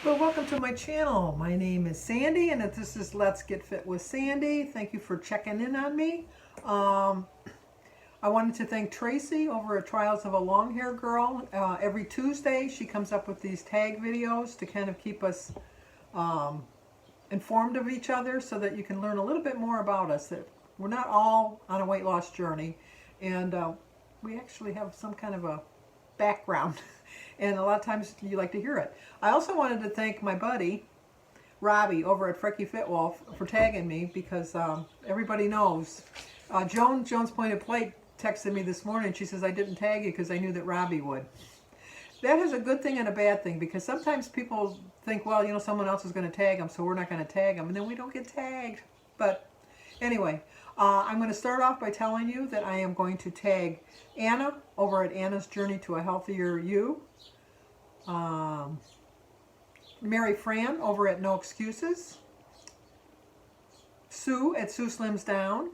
Well, welcome to my channel. My name is Sandy, and this is Let's Get Fit with Sandy. Thank you for checking in on me. I wanted to thank Tracy over at Trials of a Long Hair Girl. Every Tuesday, she comes up with these tag videos to kind of keep us informed of each other so that you can learn a little bit more about us. That we're not all on a weight loss journey, and we actually have some kind of a background. And a lot of times you like to hear it. I also wanted to thank my buddy, Robbie, over at Frekifitwolf for tagging me because everybody knows. Jones Pointed Plate texted me this morning. She says, I didn't tag you because I knew that Robbie would. That is a good thing and a bad thing because sometimes people think, well, you know, someone else is going to tag them, so we're not going to tag them. And then we don't get tagged. But anyway, I'm going to start off by telling you that I am going to tag Anna over at Anna's Journey to a Healthier You. Mary Fran over at No Excuses. Sue at Sue Slims Down.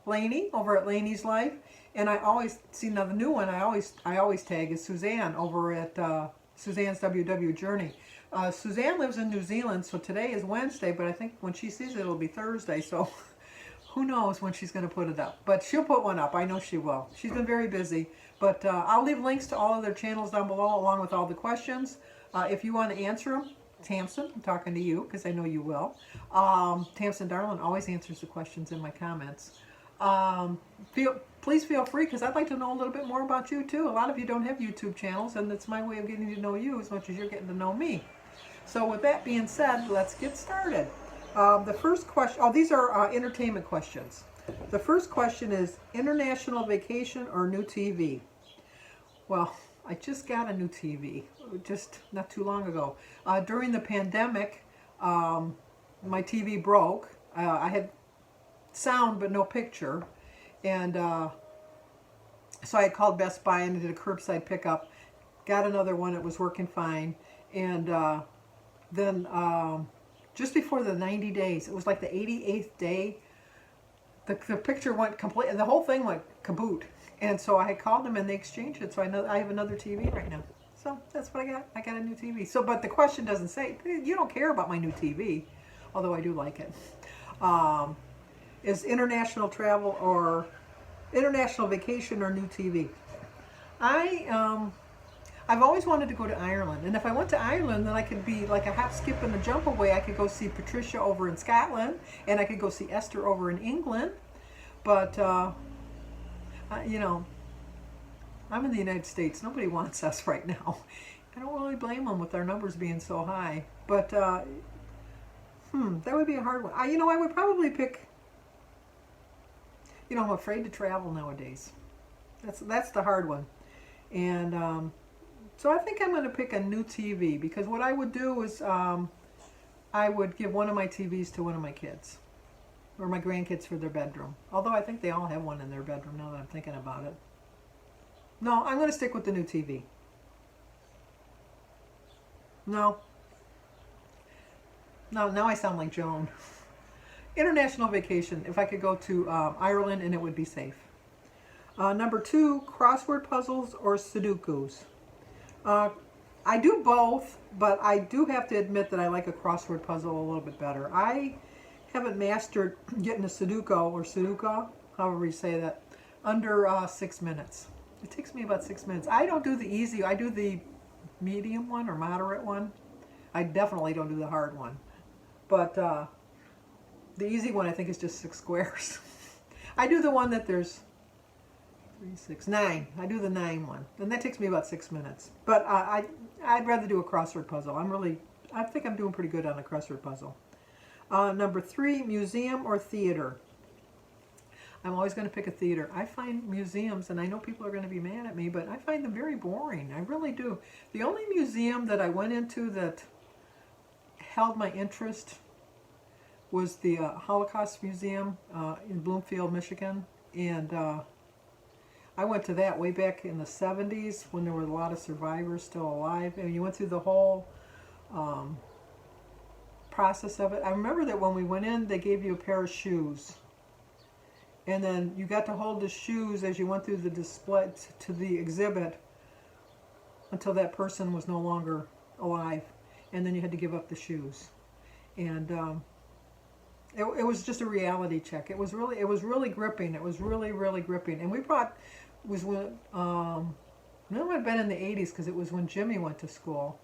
Lainey over at Laineyslife. And I always see now the new one I always tag is Suzanne over at Suzannes WW Journey. Suzanne lives in New Zealand, so today is Wednesday, but I think when she sees it, it'll be Thursday, so who knows when she's going to put it up. But she'll put one up. I know she will. She's been very busy. But I'll leave links to all of their channels down below along with all the questions. If you want to answer them, Tamsin, I'm talking to you because I know you will. Tamsin Darlin always answers the questions in my comments. Please feel free because I'd like to know a little bit more about you too. A lot of you don't have YouTube channels, and it's my way of getting to know you as much as you're getting to know me. So with that being said, let's get started. The first question, these are entertainment questions. The first question is international vacation or new TV? Well, I just got a new TV, just not too long ago. During the pandemic, my TV broke. I had sound but no picture, and so I had called Best Buy and did a curbside pickup. Got another one, it was working fine, and then just before the 90 days, it was like the 88th day, the picture went complete, the whole thing went kaboot. And so I had called them and they exchanged it. So I know I have another TV right now. So that's what I got. I got a new TV. So, but the question doesn't say, you don't care about my new TV, although I do like it. Is international travel or international vacation or new TV? I've always wanted to go to Ireland, and if I went to Ireland, then I could be like a hop, skip, and a jump away. I could go see Patricia over in Scotland, and I could go see Esther over in England. But you know, I'm in the United States. Nobody wants us right now. I don't really blame them with our numbers being so high. But that would be a hard one. You know, I would probably pick. You know, I'm afraid to travel nowadays. That's the hard one, and. So I think I'm going to pick a new TV because what I would do is I would give one of my TVs to one of my kids or my grandkids for their bedroom. Although I think they all have one in their bedroom now that I'm thinking about it. No, I'm going to stick with the new TV. No, now I sound like Joan. International vacation, if I could go to Ireland and it would be safe. Number 2, crossword puzzles or sudokus. I do both, but I do have to admit that I like a crossword puzzle a little bit better. I haven't mastered getting a Sudoku or Sudoku, however you say that, under 6 minutes. It takes me about 6 minutes. I don't do the easy, I do the medium one or moderate one. I definitely don't do the hard one. But the easy one I think is just 6 squares. I do the one that there's 3, 6, 9. I do the 9 one, and that takes me about 6 minutes. But I'd rather do a crossword puzzle. I think I'm doing pretty good on a crossword puzzle. Number 3, museum or theater. I'm always going to pick a theater. I find museums, and I know people are going to be mad at me, but I find them very boring. I really do. The only museum that I went into that held my interest was the Holocaust Museum in Bloomfield, Michigan, and I went to that way back in the 70s when there were a lot of survivors still alive. And you went through the whole process of it. I remember that when we went in, they gave you a pair of shoes. And then you got to hold the shoes as you went through the display to the exhibit until that person was no longer alive, and then you had to give up the shoes. And it was just a reality check. It was really gripping. It was really gripping. And we brought, it was when, it would have been in the 80s because it was when Jimmy went to school.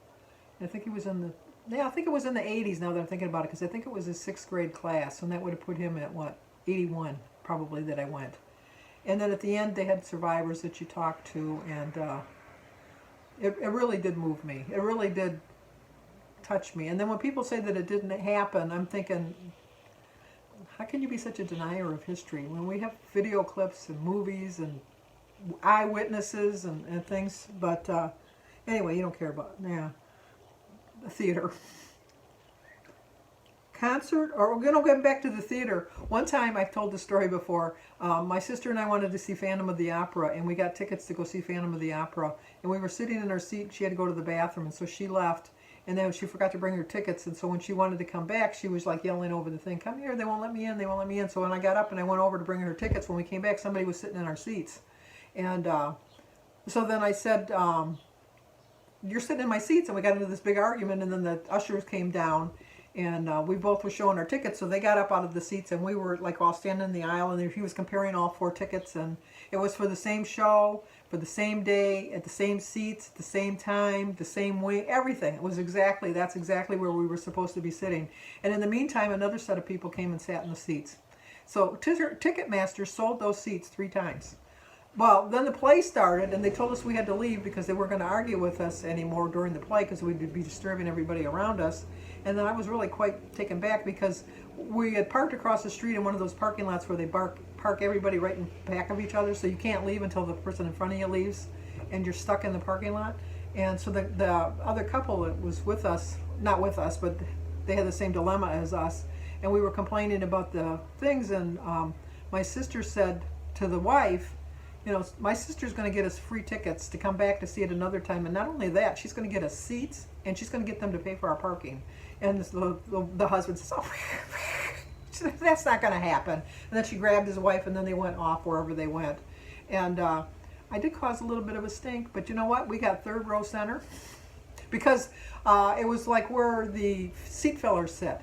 I think he was in the, yeah, I think it was in the 80s now that I'm thinking about it, because I think it was his 6th grade class, and that would have put him at, what, 81 probably that I went. And then at the end they had survivors that you talked to, and it really did move me. It really did touch me. And then when people say that it didn't happen, I'm thinking, how can you be such a denier of history when we have video clips and movies and eyewitnesses and things? But anyway, you don't care about, yeah, the theater. Concert, or we're going to get back to the theater. One time, I've told the story before, my sister and I wanted to see Phantom of the Opera, and we got tickets to go see Phantom of the Opera, and we were sitting in our seat. She had to go to the bathroom, and so she left, and then she forgot to bring her tickets, and so when she wanted to come back, she was like yelling over the thing, come here, they won't let me in, they won't let me in. So when I got up and I went over to bring her tickets, when we came back, somebody was sitting in our seats. And so then I said, you're sitting in my seats, and we got into this big argument, and then the ushers came down, and we both were showing our tickets, so they got up out of the seats, and we were like all standing in the aisle, and he was comparing all 4 tickets, and it was for the same show, for the same day, at the same seats, at the same time, the same way, everything. It was exactly, that's exactly where we were supposed to be sitting. And in the meantime, another set of people came and sat in the seats. So Ticketmaster sold those seats 3 times. Well, then the play started, and they told us we had to leave because they weren't going to argue with us anymore during the play because we'd be disturbing everybody around us. And then I was really quite taken back because we had parked across the street in one of those parking lots where they park everybody right in back of each other, so you can't leave until the person in front of you leaves, and you're stuck in the parking lot. And so the other couple that was with us, not with us, but they had the same dilemma as us, and we were complaining about the things, and my sister said to the wife, you know, my sister's going to get us free tickets to come back to see it another time, and not only that, she's going to get us seats, and she's going to get them to pay for our parking. And the husband says, oh, that's not going to happen. And then she grabbed his wife, and then they went off wherever they went. And I did cause a little bit of a stink, but you know what? We got 3rd row center because it was like where the seat fillers sit.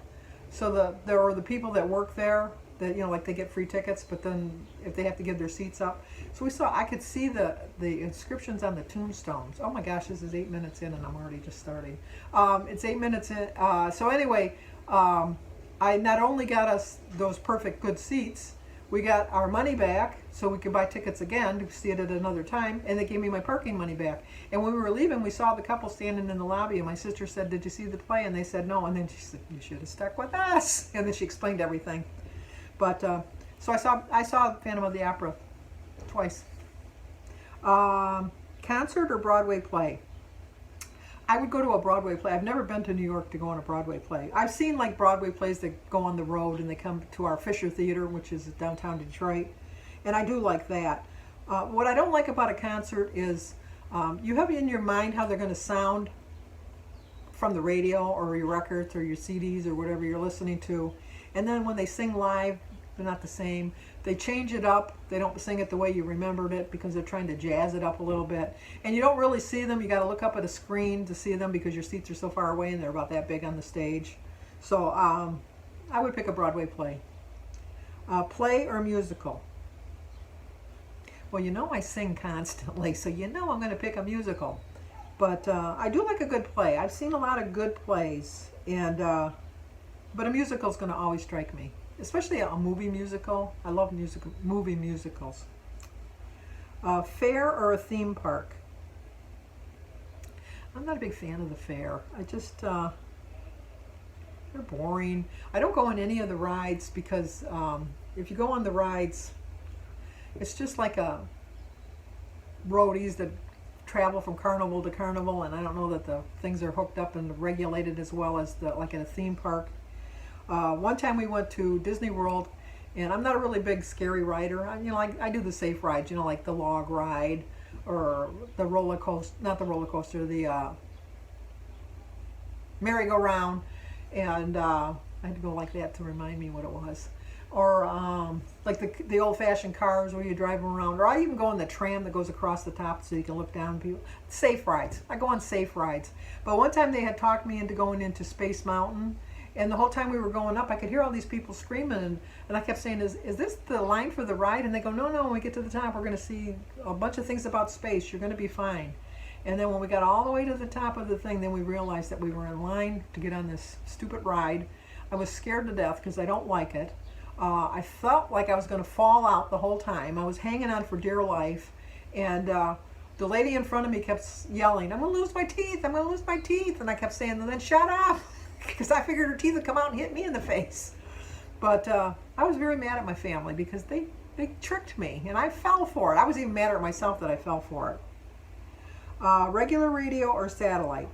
So there were the people that work there that, you know, like they get free tickets, but then if they have to give their seats up. So I could see the inscriptions on the tombstones. Oh my gosh, this is 8 minutes in and I'm already just starting. It's 8 minutes in. So anyway, I not only got us those perfect good seats, we got our money back so we could buy tickets again to see it at another time, and they gave me my parking money back. And when we were leaving, we saw the couple standing in the lobby, and my sister said, did you see the play? And they said no, and then she said, you should have stuck with us. And then she explained everything. But so I saw Phantom of the Opera twice. Concert or Broadway play? I would go to a Broadway play. I've never been to New York to go on a Broadway play. I've seen like Broadway plays that go on the road and they come to our Fisher Theater, which is downtown Detroit, and I do like that. What I don't like about a concert is you have in your mind how they're going to sound from the radio or your records or your CDs or whatever you're listening to, and then when they sing live, they're not the same. They change it up. They don't sing it the way you remembered it because they're trying to jazz it up a little bit. And you don't really see them. You got to look up at a screen to see them because your seats are so far away and they're about that big on the stage. So I would pick a Broadway play. Play or musical? Well, you know I sing constantly, so you know I'm going to pick a musical. But I do like a good play. I've seen a lot of good plays, and but a musical is going to always strike me. Especially a movie musical. I love movie musicals. Fair or a theme park? I'm not a big fan of the fair. I just, they're boring. I don't go on any of the rides because if you go on the rides, it's just like a roadies that travel from carnival to carnival, and I don't know that the things are hooked up and regulated as well as like at a theme park. One time we went to Disney World, and I'm not a really big scary rider. I do the safe rides, like the log ride or the roller coaster, not the roller coaster, the merry-go-round, and I had to go like that to remind me what it was. or like the old-fashioned cars where you drive them around, or I even go on the tram that goes across the top so you can look down people. Safe rides. I go on safe rides. But one time they had talked me into going into Space Mountain, and the whole time we were going up, I could hear all these people screaming, and I kept saying, is this the line for the ride? And they go, no, when we get to the top, we're going to see a bunch of things about space. You're going to be fine. And then when we got all the way to the top of the thing, then we realized that we were in line to get on this stupid ride. I was scared to death because I don't like it. I felt like I was going to fall out the whole time. I was hanging on for dear life, and the lady in front of me kept yelling, I'm going to lose my teeth, I'm going to lose my teeth. And I kept saying, then shut up, because I figured her teeth would come out and hit me in the face. But I was very mad at my family because they tricked me, and I fell for it. I was even madder at myself that I fell for it. Regular radio or satellite?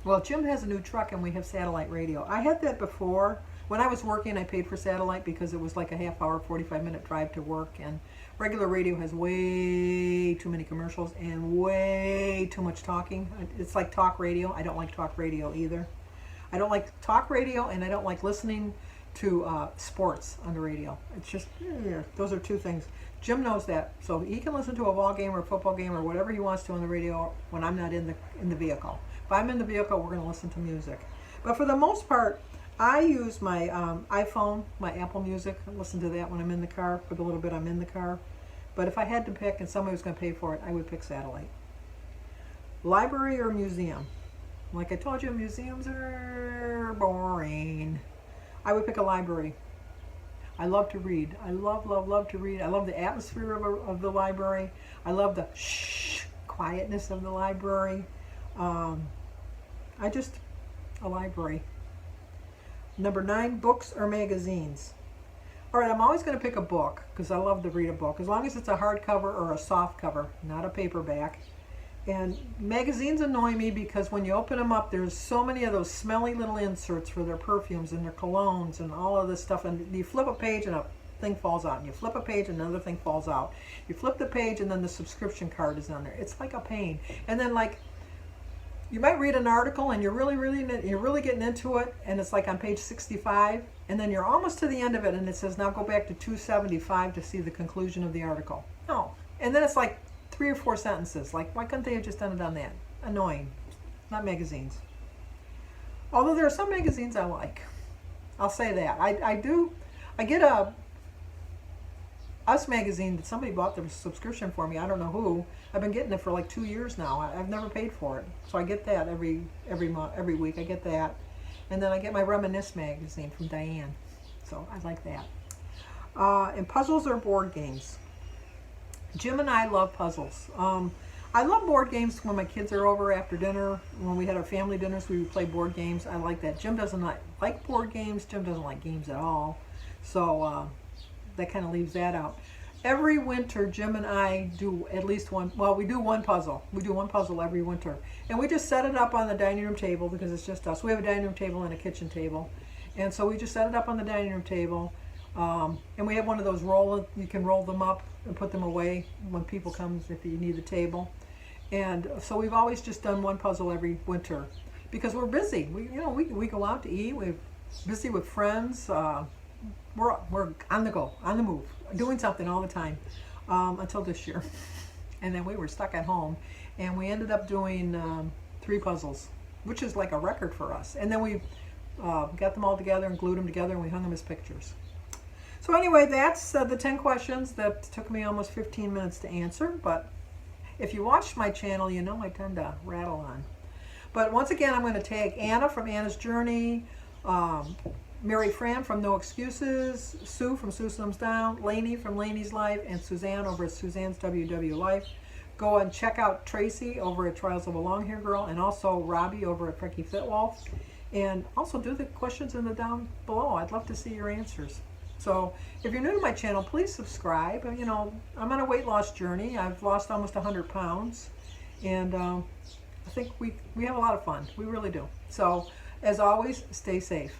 Well, Jim has a new truck and we have satellite radio. I had that before. When I was working, I paid for satellite because it was like a half-hour, 45-minute drive to work, and regular radio has way too many commercials and way too much talking. It's like talk radio. I don't like talk radio either. I don't like talk radio, and I don't like listening to sports on the radio. It's just, those are two things. Jim knows that, so he can listen to a ball game or a football game or whatever he wants to on the radio when I'm not in the vehicle. If I'm in the vehicle, we're going to listen to music. But for the most part, I use my iPhone, my Apple Music. I listen to that when I'm in the car, for the little bit I'm in the car. But if I had to pick and somebody was going to pay for it, I would pick satellite. Library or museum? Like I told you, museums are boring. I would pick a library. I love to read. I love to read. I love the atmosphere of the library. I love the quietness of the library. A library. Number 9, books or magazines? All right, I'm always going to pick a book because I love to read a book, as long as it's a hardcover or a soft cover, not a paperback. And magazines annoy me because when you open them up, there's so many of those smelly little inserts for their perfumes and their colognes and all of this stuff. And you flip a page and a thing falls out. And you flip a page and another thing falls out. You flip the page and then the subscription card is on there. It's like a pain. And then like, you might read an article and you're really getting into it, and it's like on page 65, and then you're almost to the end of it and it says, now go back to 275 to see the conclusion of the article. No. And then it's like 3 or 4 sentences. Like, why couldn't they have just done it on that? Annoying. Not magazines. Although there are some magazines I like. I'll say that. I get a Us magazine that somebody bought the subscription for me. I don't know who. I've been getting it for like 2 years now. I've never paid for it. So I get that every week. I get that. And then I get my Reminisce magazine from Diane. So I like that. And puzzles or board games? Jim and I love puzzles. I love board games when my kids are over after dinner. When we had our family dinners, we would play board games. I like that. Jim doesn't like board games. Jim doesn't like games at all. So that kind of leaves that out. Every winter, Jim and I do at least one, well, we do one puzzle. We do one puzzle every winter. And we just set it up on the dining room table because it's just us. We have a dining room table and a kitchen table. And so we just set it up on the dining room table. And we have one of those you can roll them up and put them away when people come if you need a table. And so we've always just done one puzzle every winter because we're busy. We go out to eat. We're busy with friends. We're on the go, on the move, doing something all the time until this year. And then we were stuck at home, and we ended up doing 3 puzzles, which is like a record for us. And then we got them all together and glued them together, and we hung them as pictures. So anyway, that's the 10 questions that took me almost 15 minutes to answer. But if you watch my channel, you know I tend to rattle on. But once again, I'm going to tag Anna from Anna's Journey, Mary Fran from No Excuses, Sue from Sue Slims Down, Lainey from Laineyslife, and Suzanne over at Suzannes WW Life. Go and check out Tracy over at Trials of a Long-Haired Girl, and also Robbie over at Frekifitwolf. And also do the questions in the down below. I'd love to see your answers. So if you're new to my channel, please subscribe. I'm on a weight loss journey. I've lost almost 100 pounds. And I think we have a lot of fun. We really do. So as always, stay safe.